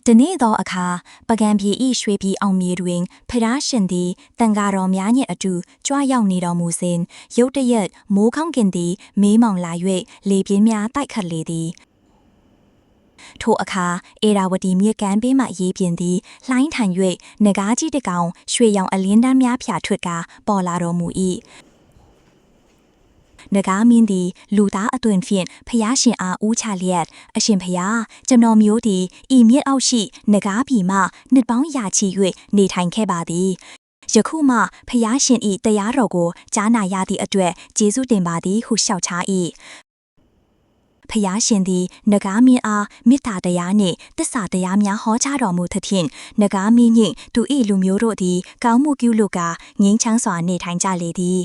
တနေ့သောအခါပကံပြည်ဤရွှေပြည်အောင်မြေတွင်ဖျားရှင်သည်တန်ဃာတော်များနှင့်အတူကြွရောက်နေတော်မူစဉ်ရုတ်တရက်မိုးခေါင်ကင်သည်မေးမောင်လာ၍လေပြင်းများတိုက်ခတ်လေသည်ထိုအခါအေရာဝတီမြစ်ကမ်းဘေးမှရေးပြင်းသည်လှိုင်းထန်၍နဂါးကြီးတစ်ကောင်ရွှေရောင်အလင်းတန်းများဖြာထွတ်ကာပေါ်လာတော်မူ၏နဂါမင်းသည်လူသားအသွင်ဖြင့်ဖျားရှင်အားဦးချလျက်အရှင်ဖျားကျွန်တော်မျိုးသည်ဤမြစ်အောက်ရှိနဂါပြည်မှနှစ်ပေါင်းရာချီ၍နေထိုင်ခဲ့ပါသည်ယခုမှဖျားရှင်ဤတရားတော်ကိုကြားနာရသည့်အတွက်ကျေးဇူးတင်ပါသည်ဟုလျှောက်ချ၏ဖျားရှင်သည်နဂါမင်းအားမေတ္တာတရားနှင့်သစ္စာတရားများဟောကြားတော်မူသဖြင့်နဂါမင်းနှင့်သူ၏လူမျိုးတို့သည်ကောင်းမှုပြုလိုကာငြိမ်းချမ်းစွာနေထိုင်ကြလေသည်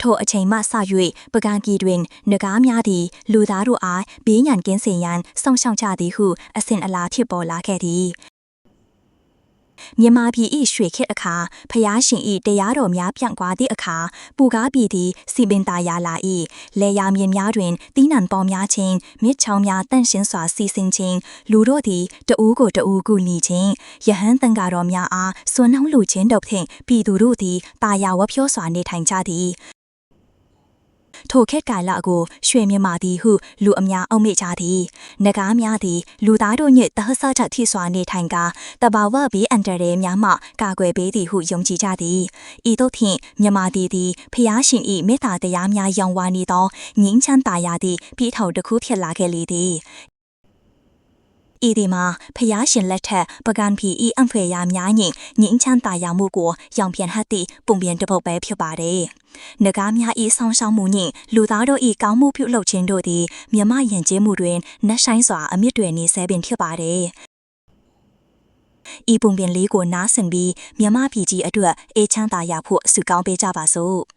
ထိုအချိန်မှစ၍ပကံပြည်တွင်နဂါးများသည်လူသားတို့အားဘေးညံကင်းစေရန်စောင့်ရှောက်ကြသည်ဟုအစဉ်အလာဖြစ်ပေါ်လာခဲ့သည်မြန်မာပြည်၏ရွှေခေတ်အခါဖျားရှင်၏တရားတော်များပြန့်ပွားသည့်အခါပူကားပြည်သည်စီပင်သာယာလာ၏လေယာမြင်များတွင်တီးနှံပေါ်များခြင်းမြစ်ချောင်းများတန့်ရှင်းစွာစီစဉ်ခြင်းလူတို့သည်တဦးကိုတဦးကူညီခြင်းယဟန်တန်ဃာတော်များအားစွန့်နှောင်းလူခြင်းတို့ဖြင့်ပြည်သူတို့သည်တာယာဝဖြောစွာနေထိုင်ကြသည်ထိုခေတ်ကာလကိုရွှေမြန်မာသည်ဟုလူအများအောက်မေ့ကြသည်နဂါးများသည်လူသားတို့ညတဟဆထထိစွာနေထိုင်ကာတဘာဝဘေးအန္တရာယ်များမှကာကွယ်ပေးသည်ဟုယုံကြည်ကြသည်ဤသို့ဖြင့်မြန်မာသည်ဖျားရှင်၏မေတ္တာတရားများရောင်ဝါနေသောငြိမ်းချမ်းသာယာသည့်ပြည်ထောင်တစ်ခုဖြစ်လာခဲ့လေသည်ဤဒီမှာဖျားရှင်လက်ထက်ပကံပြည်ဤအံဖွေရာများညင်ငင်းချမ်းသာယာမှုကိုရောင်ပြန်ဟတ်သည့်ပုံပြန်တစ်ပုတ်ပဲဖြစ်ပါတယ်။နဂါးများဤဆောင်ရှောက်မှုညင်လူသားတို့ဤကောင်းမှုပြုလုပ်ခြင်းတို့သည်မြမယဉ်ကျေးမှုတွင်နှက်ဆိုင်စွာအမြင့်တွင်နေဆဲပင်ဖြစ်ပါတယ်။ဤပုံပြန်လေးကိုနားဆင်ပြီးမြမပြည်ကြီးအတွက်အေးချမ်းသာယာဖို့ဆုကောင်းပေးကြပါစို့။